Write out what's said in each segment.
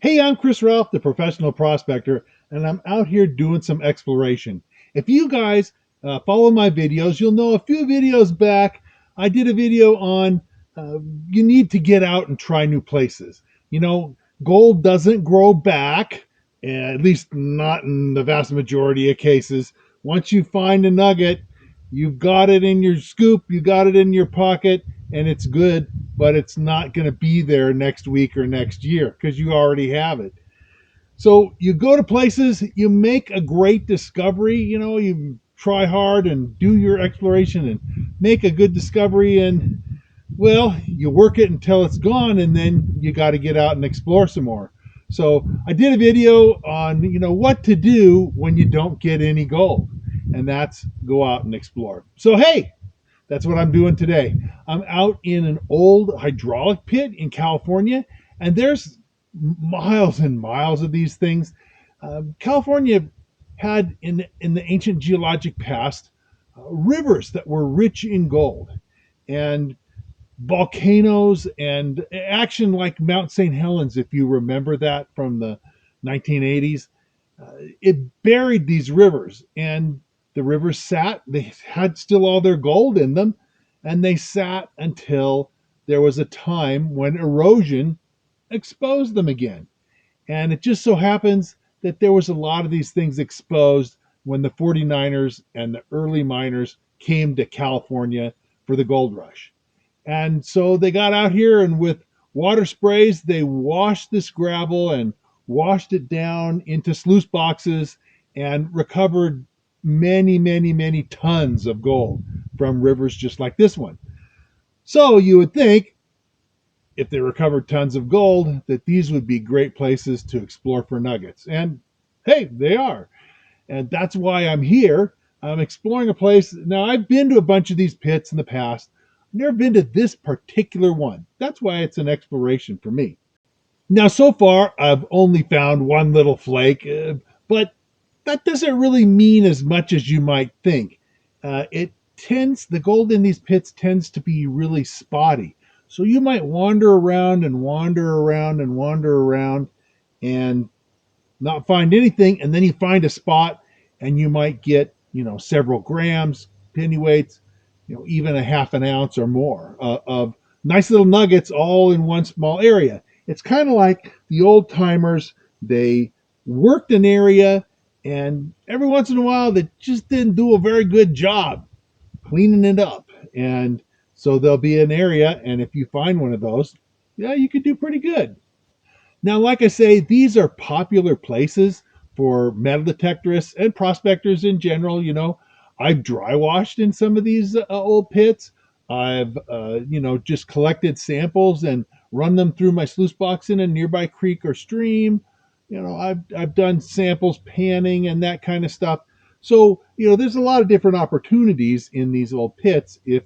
Hey, I'm Chris Ralph, the professional prospector, and I'm out here doing some exploration. If you guys follow my videos, you'll know a few videos back, I did a video on you need to get out and try new places. You know, gold doesn't grow back, at least not in the vast majority of cases. Once you find a nugget, you've got it in your scoop, you got it in your pocket, and it's good, but it's not going to be there next week or next year because you already have it. So you go to places, you make a great discovery, you try hard and do your exploration and make a good discovery, and well, you work it until it's gone, and then you got to get out and explore some more. So I did a video on what to do when you don't get any gold, and that's go out and explore. So hey, that's what I'm doing today. I'm out in an old hydraulic pit in California, and there's miles and miles of these things. California had in the ancient geologic past rivers that were rich in gold, and volcanoes and action like Mount St. Helens, if you remember that from the 1980s. It buried these rivers, and the rivers sat. They had still all their gold in them, and they sat until there was a time when erosion exposed them again. And it just so happens that there was a lot of these things exposed when the 49ers and the early miners came to California for the gold rush. And so they got out here, and with water sprays, they washed this gravel and washed it down into sluice boxes and recovered many, many, many tons of gold from rivers just like this one. So you would think if they recovered tons of gold that these would be great places to explore for nuggets. And hey, they are. And that's why I'm here. I'm exploring a place. Now, I've been to a bunch of these pits in the past. I've never been to this particular one. That's why it's an exploration for me. Now, so far, I've only found one little flake, but that doesn't really mean as much as you might think. The gold in these pits tends to be really spotty. So you might wander around and wander around and wander around and not find anything, and then you find a spot and you might get several grams, penny weights, even a half an ounce or more of nice little nuggets all in one small area. It's kind of like the old timers. They worked an area, and every once in a while they just didn't do a very good job cleaning it up, and so there'll be an area, and if you find one of those, yeah, you could do pretty good. Now, like I say, these are popular places for metal detectorists and prospectors in general. I've dry washed in some of these old pits. I've, just collected samples and run them through my sluice box in a nearby creek or stream. I've done samples panning and that kind of stuff. So, there's a lot of different opportunities in these old pits if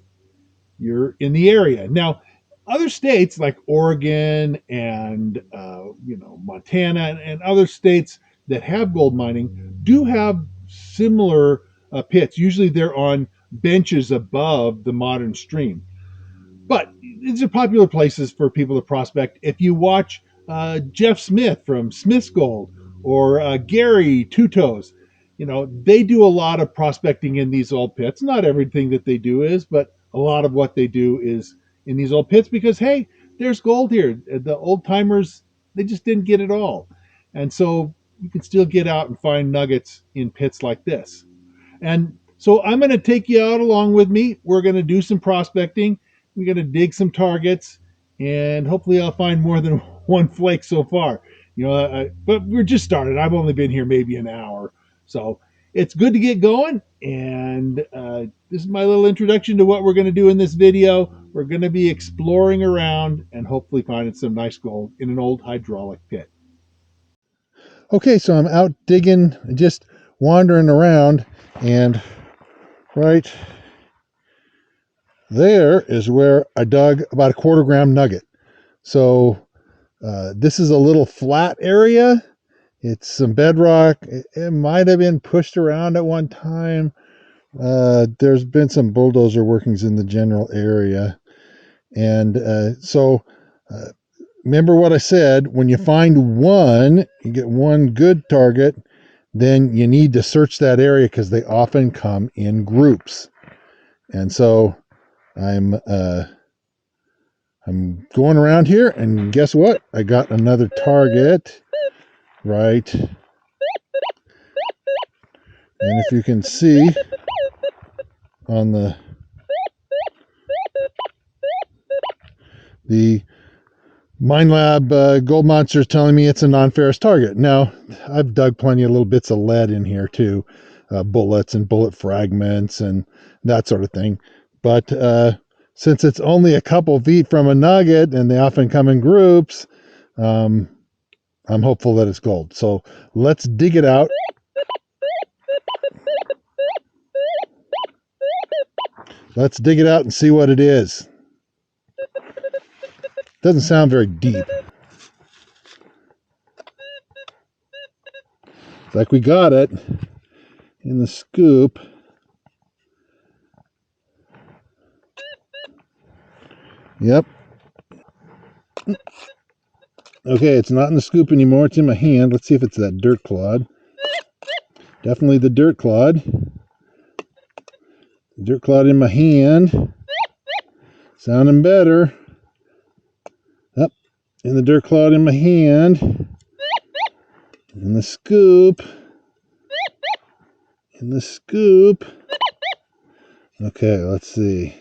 you're in the area. Now, other states like Oregon and Montana and other states that have gold mining do have similar pits. Usually, they're on benches above the modern stream. But these are popular places for people to prospect. If you watch Jeff Smith from Smith's Gold or Gary Two Toes, they do a lot of prospecting in these old pits. Not everything that they do is, but a lot of what they do is in these old pits because, hey, there's gold here. The old timers, they just didn't get it all. And so you can still get out and find nuggets in pits like this. And so I'm going to take you out along with me. We're going to do some prospecting. We're going to dig some targets, and hopefully I'll find more than one flake so far. But we're just started. I've only been here maybe an hour. So it's good to get going. And this is my little introduction to what we're going to do in this video. We're going to be exploring around and hopefully finding some nice gold in an old hydraulic pit. Okay, so I'm out digging, just wandering around, and right there is where I dug about a quarter-gram nugget. So this is a little flat area. It's some bedrock. It might have been pushed around at one time. There's been some bulldozer workings in the general area. And so remember what I said, when you find one, you get one good target, then you need to search that area because they often come in groups. And so I'm going around here, and guess what? I got another target right. And if you can see on the Mine Lab Gold Monster is telling me it's a non-ferrous target. Now, I've dug plenty of little bits of lead in here too, bullets and bullet fragments and that sort of thing. But since it's only a couple feet from a nugget and they often come in groups, I'm hopeful that it's gold. So let's dig it out. Let's dig it out and see what it is. Doesn't sound very deep. It's like we got it in the scoop. Yep. Okay, it's not in the scoop anymore. It's in my hand. Let's see if it's that dirt clod. Definitely the dirt clod. Dirt clod in my hand. Sounding better. Up. In the dirt clod in my hand. In the scoop. In the scoop. Okay, let's see.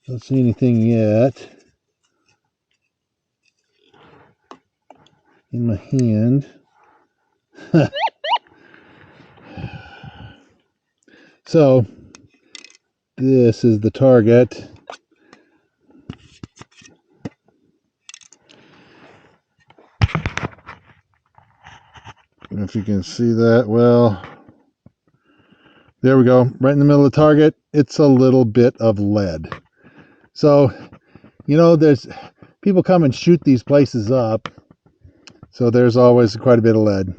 Don't see anything yet. In my hand. So, this is the target. If you can see that, well, there we go. Right in the middle of the target, it's a little bit of lead. So, you know, there's people come and shoot these places up. So there's always quite a bit of lead.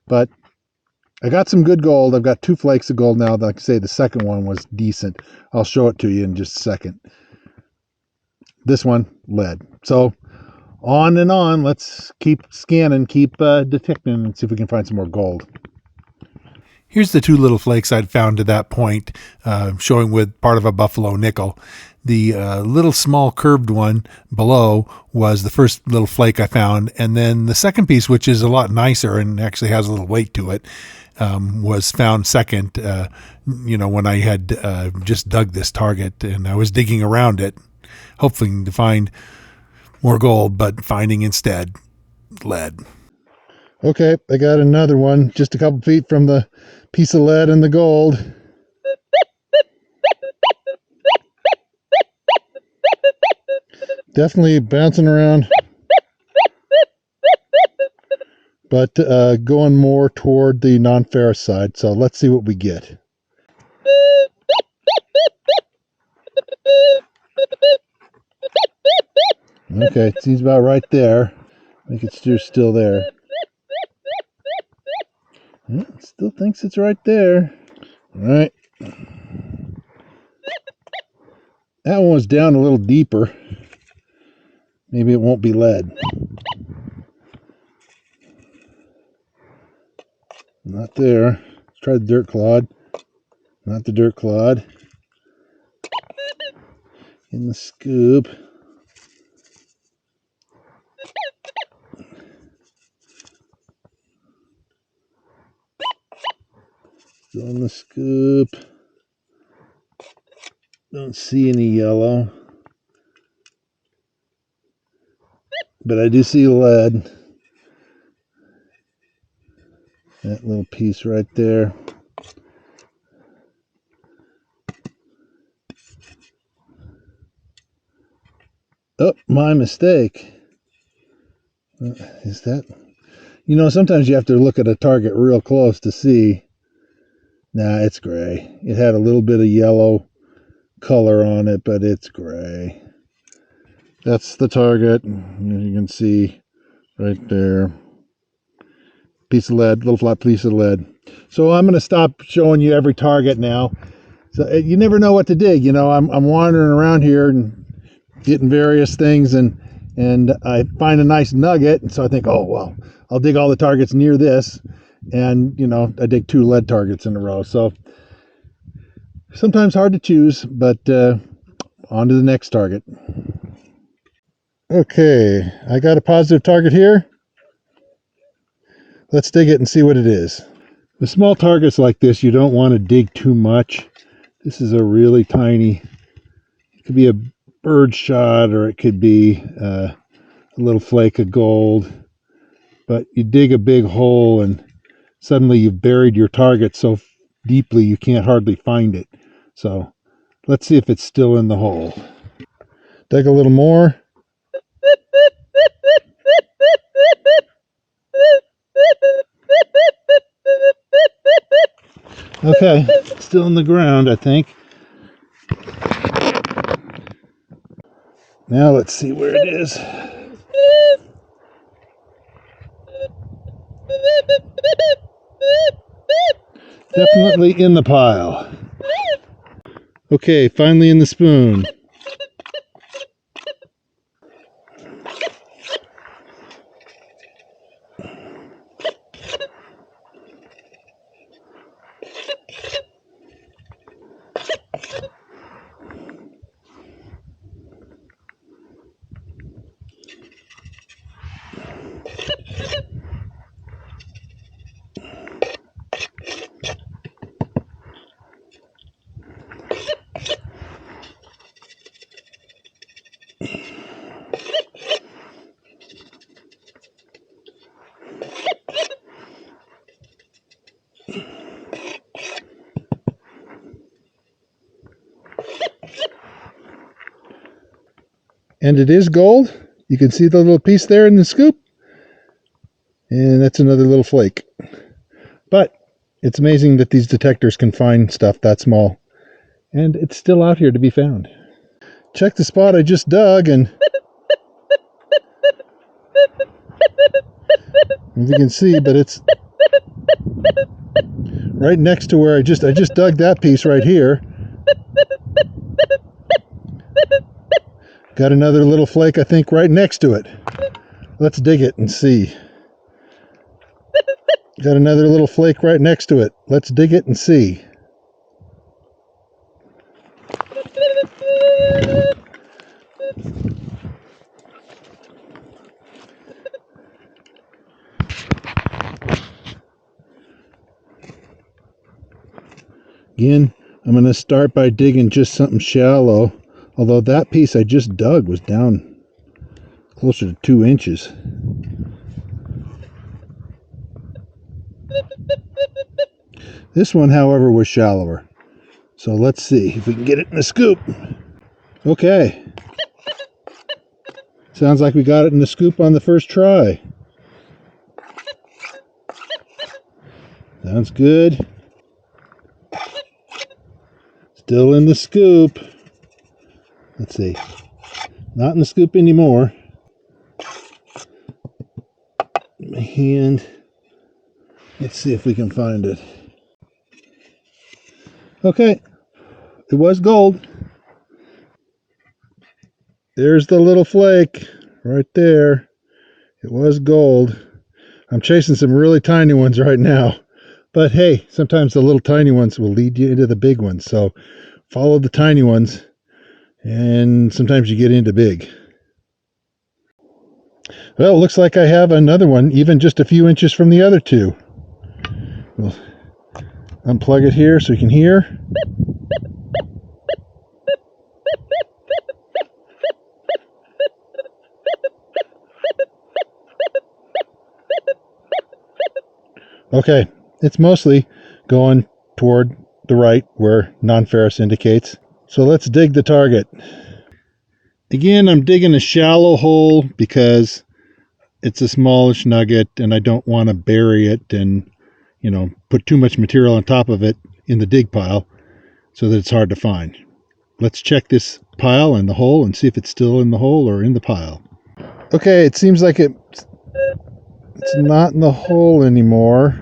But I got some good gold. I've got 2 flakes of gold now. Like I say, the second one was decent. I'll show it to you in just a second. This one, lead. So on and on. Let's keep scanning, keep detecting, and see if we can find some more gold. Here's the 2 little flakes I'd found to that point, showing with part of a buffalo nickel. The little small curved one below was the first little flake I found. And then the second piece, which is a lot nicer and actually has a little weight to it, was found second, when I had just dug this target and I was digging around it, hoping to find more gold, but finding instead lead. Okay, I got another one just a couple feet from the piece of lead and the gold. Definitely bouncing around, but going more toward the non-ferrous side. So let's see what we get. Okay, it seems about right there. I think it's still there. Yeah, it still thinks it's right there. All right. That one was down a little deeper. Maybe it won't be lead. Not there. Let's try the dirt clod. Not the dirt clod. In the scoop. Still in the scoop. Don't see any yellow. But I do see lead. That little piece right there. Oh, my mistake. Is that? Sometimes you have to look at a target real close to see. Nah, it's gray. It had a little bit of yellow color on it, but it's gray. That's the target. You can see right there. Piece of lead, little flat piece of lead. So I'm going to stop showing you every target now. So you never know what to dig. I'm wandering around here and getting various things, and I find a nice nugget, and so I think, oh well, I'll dig all the targets near this, and I dig 2 lead targets in a row. So sometimes hard to choose, but on to the next target. Okay, I got a positive target here. Let's dig it and see what it is. With small targets like this, you don't want to dig too much. This is a really tiny, it could be a bird shot, or it could be a little flake of gold. But you dig a big hole and suddenly you've buried your target so deeply you can't hardly find it. So let's see if it's still in the hole. Dig a little more. Okay, still in the ground, I think. Now let's see where it is. Definitely in the pile. Okay, finally in the spoon. And it is gold. You can see the little piece there in the scoop. And that's another little flake. But it's amazing that these detectors can find stuff that small. And it's still out here to be found. Check the spot I just dug, and as you can see, but it's right next to where I just dug that piece right here. Got another little flake, I think, right next to it. Let's dig it and see. Got another little flake right next to it. Let's dig it and see. Again, I'm going to start by digging just something shallow, although that piece I just dug was down closer to 2 inches. This one, however, was shallower. So let's see if we can get it in the scoop. Okay. Sounds like we got it in the scoop on the first try. Sounds good. Still in the scoop. Let's see. Not in the scoop anymore. My hand. Let's see if we can find it. Okay. It was gold. There's the little flake right there. It was gold. I'm chasing some really tiny ones right now. But hey, sometimes the little tiny ones will lead you into the big ones. So follow the tiny ones, and sometimes you get into big. Well, it looks like I have another one, even just a few inches from the other two. We'll unplug it here so you can hear. Okay, it's mostly going toward the right where non-ferrous indicates. So let's dig the target. Again, I'm digging a shallow hole because it's a smallish nugget and I don't want to bury it and, put too much material on top of it in the dig pile so that it's hard to find. Let's check this pile and the hole and see if it's still in the hole or in the pile. Okay, it seems like it's not in the hole anymore.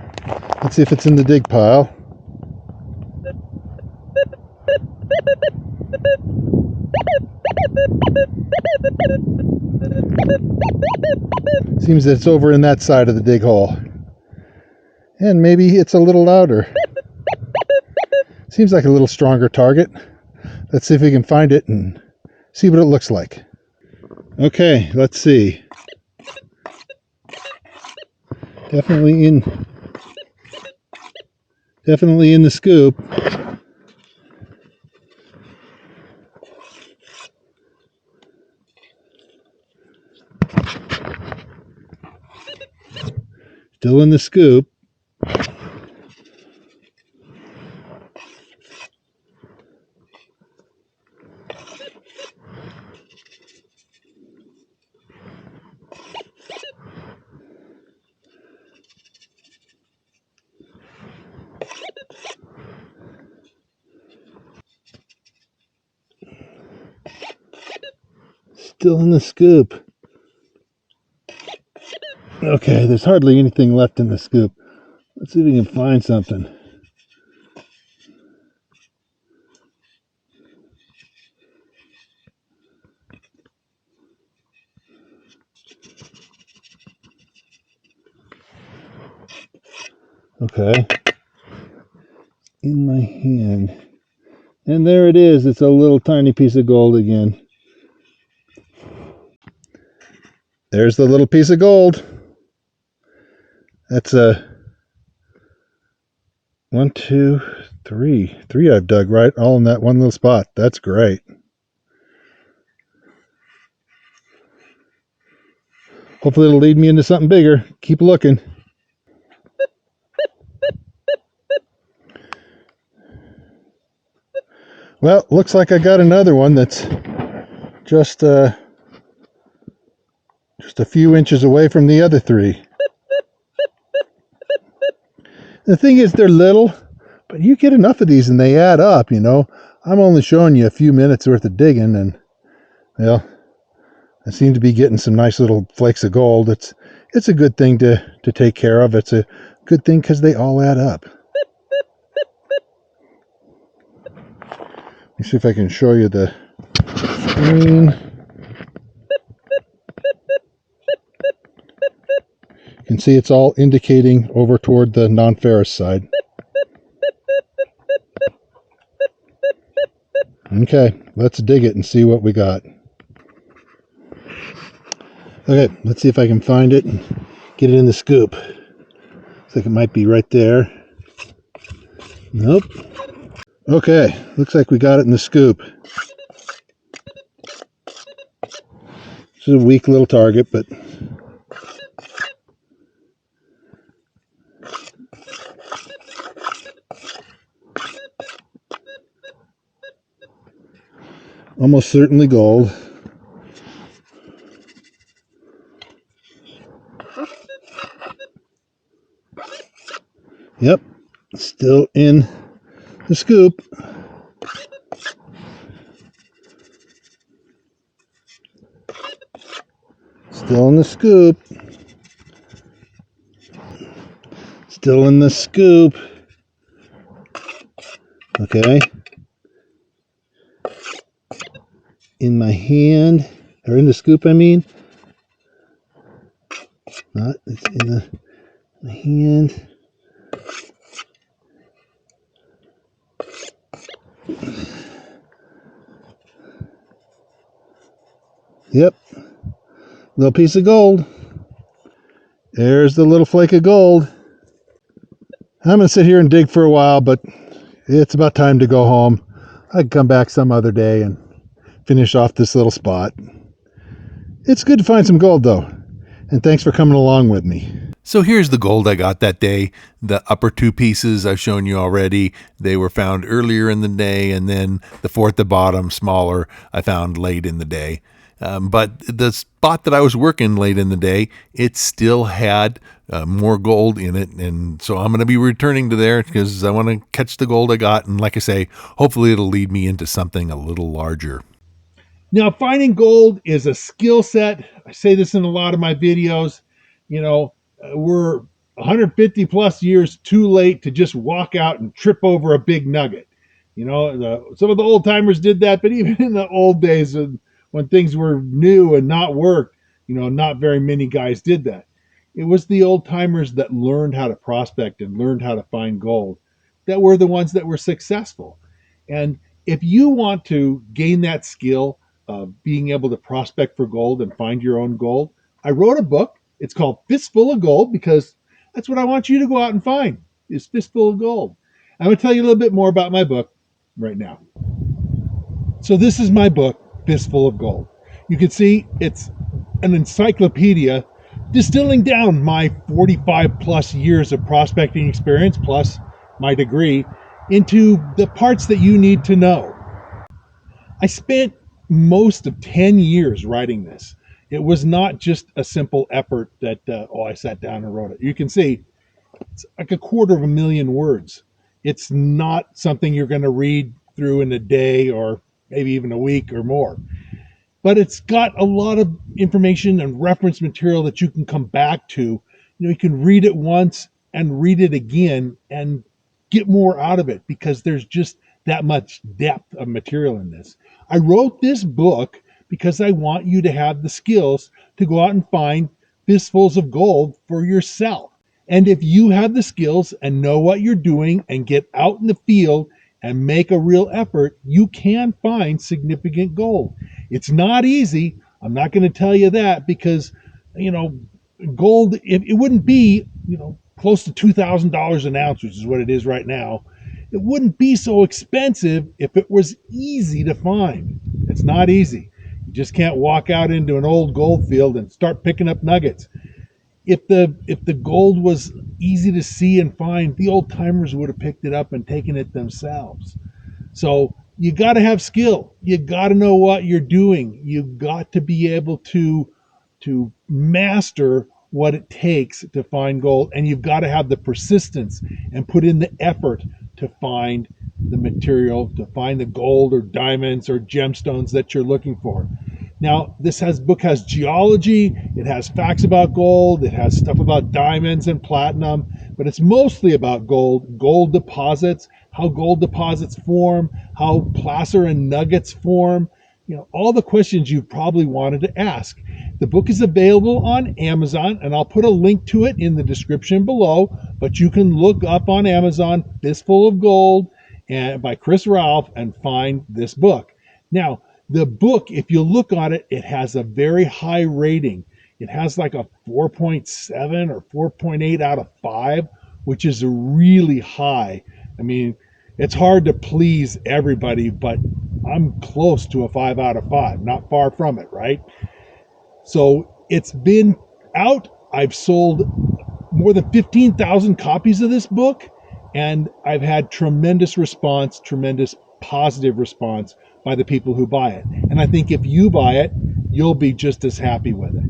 Let's see if it's in the dig pile. Seems that it's over in that side of the dig hole. And maybe it's a little louder. Seems like a little stronger target. Let's see if we can find it and see what it looks like. Okay, let's see. Definitely in the scoop. Still in the scoop. Still in the scoop. Okay, there's hardly anything left in the scoop. Let's see if we can find something. Okay. In my hand. And there it is. It's a little tiny piece of gold again. There's the little piece of gold. That's a 1, 2, 3. 3 I've dug right all in that one little spot. That's great. Hopefully it'll lead me into something bigger. Keep looking. Well, looks like I got another one that's just a few inches away from the other 3. The thing is, they're little, but you get enough of these and they add up, you know. I'm only showing you a few minutes worth of digging, and, well, I seem to be getting some nice little flakes of gold. It's a good thing to take care of. It's a good thing because they all add up. Let me see if I can show you the screen. You can see it's all indicating over toward the non-ferrous side. Okay, let's dig it and see what we got. Okay, let's see if I can find it and get it in the scoop. Looks like it might be right there. Nope. Okay, looks like we got it in the scoop. This is a weak little target, but almost certainly gold. Yep, still in the scoop. Still in the scoop. Still in the scoop. Okay. In my hand, or in the scoop, I mean. Not, it's in my hand. Yep. Little piece of gold. There's the little flake of gold. I'm going to sit here and dig for a while, but it's about time to go home. I can come back some other day and finish off this little spot. It's good to find some gold, though. And thanks for coming along with me. So here's the gold I got that day. The upper 2 pieces I've shown you already. They were found earlier in the day, and then the 4 at the bottom, smaller, I found late in the day. But the spot that I was working late in the day, it still had more gold in it. And so I'm going to be returning to there because I want to catch the gold I got. And like I say, hopefully it'll lead me into something a little larger. Now, finding gold is a skill set. I say this in a lot of my videos. You know, we're 150 plus years too late to just walk out and trip over a big nugget. You know, some of the old timers did that, but even in the old days, when things were new and not worked, not very many guys did that. It was the old timers that learned how to prospect and learned how to find gold that were the ones that were successful. And if you want to gain that skill of being able to prospect for gold and find your own gold, I wrote a book. It's called Fistful of Gold, because that's what I want you to go out and find, is Fistful of Gold. I'm going to tell you a little bit more about my book right now. So this is my book, Fistful of Gold. You can see it's an encyclopedia distilling down my 45 plus years of prospecting experience plus my degree into the parts that you need to know. I spent most of 10 years writing this. It was not just a simple effort that, I sat down and wrote it. You can see it's like 250,000 words. It's not something you're going to read through in a day or maybe even a week or more. But it's got a lot of information and reference material that you can come back to. You can read it once and read it again and get more out of it, because there's just that much depth of material in this. I wrote this book because I want you to have the skills to go out and find fistfuls of gold for yourself. And if you have the skills and know what you're doing and get out in the field and make a real effort, you can find significant gold. It's not easy. I'm not going to tell you that, because, gold, it wouldn't be, close to $2,000 an ounce, which is what it is right now. It wouldn't be so expensive if it was easy to find. It's not easy. You just can't walk out into an old gold field and start picking up nuggets. If the gold was easy to see and find, the old timers would have picked it up and taken it themselves. So you got to have skill. You got to know what you're doing. You got to be able to master what it takes to find gold, and you've got to have the persistence and put in the effort to find the material, to find the gold or diamonds or gemstones that you're looking for. Now, this book has geology, it has facts about gold, it has stuff about diamonds and platinum, but it's mostly about gold deposits, how gold deposits form, how placer and nuggets form, all the questions you probably wanted to ask. The book is available on Amazon, and I'll put a link to it in the description below, but you can look up on Amazon, Fistful of Gold, and by Chris Ralph, and find this book. Now, the book, if you look at it, it has a very high rating. It has like a 4.7 or 4.8 out of 5, which is really high. I mean, it's hard to please everybody, but I'm close to a 5 out of 5, not far from it, right? So it's been out. I've sold more than 15,000 copies of this book, and I've had tremendous response, tremendous positive response by the people who buy it. And I think if you buy it, you'll be just as happy with it.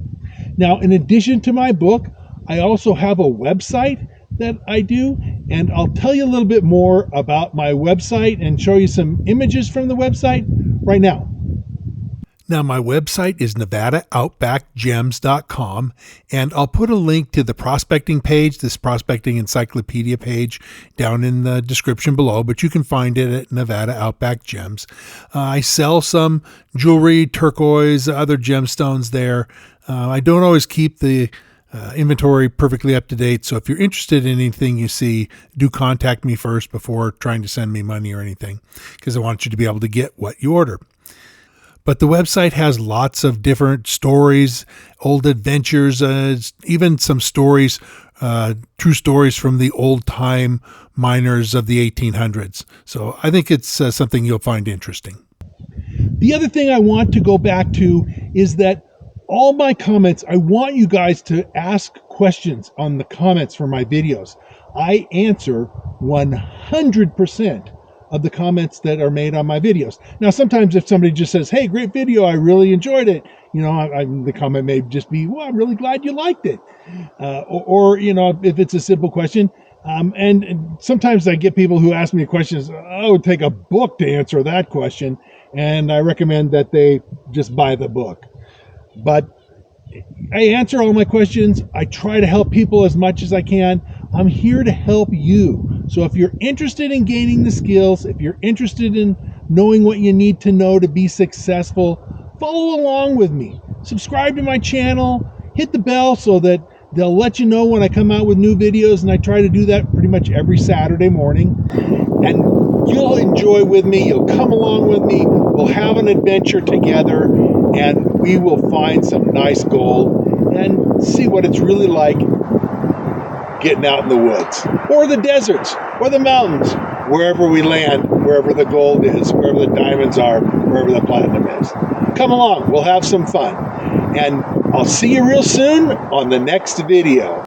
Now, in addition to my book, I also have a website that I do, and I'll tell you a little bit more about my website and show you some images from the website right now. Now, my website is nevadaoutbackgems.com, and I'll put a link to the prospecting page, this prospecting encyclopedia page, down in the description below, but you can find it at Nevada Outback Gems. I sell some jewelry, turquoise, other gemstones there. I don't always keep the inventory perfectly up to date, so if you're interested in anything you see, do contact me first before trying to send me money or anything, because I want you to be able to get what you order. But the website has lots of different stories, old adventures, even some stories, true stories from the old-time miners of the 1800s. So I think it's something you'll find interesting. The other thing I want to go back to is that all my comments, I want you guys to ask questions on the comments for my videos. I answer 100% of the comments that are made on my videos. Now, sometimes if somebody just says, hey, great video, I really enjoyed it, the comment may just be, well, I'm really glad you liked it. Or if it's a simple question. And sometimes I get people who ask me questions, I would take a book to answer that question. And I recommend that they just buy the book. But I answer all my questions. I try to help people as much as I can. I'm here to help you. So if you're interested in gaining the skills, if you're interested in knowing what you need to know to be successful, follow along with me. Subscribe to my channel, hit the bell so that they'll let you know when I come out with new videos, and I try to do that pretty much every Saturday morning. And you'll enjoy with me, you'll come along with me, we'll have an adventure together, and we will find some nice gold and see what it's really like getting out in the woods, or the deserts, or the mountains, wherever we land, wherever the gold is, wherever the diamonds are, wherever the platinum is. Come along, we'll have some fun. And I'll see you real soon on the next video.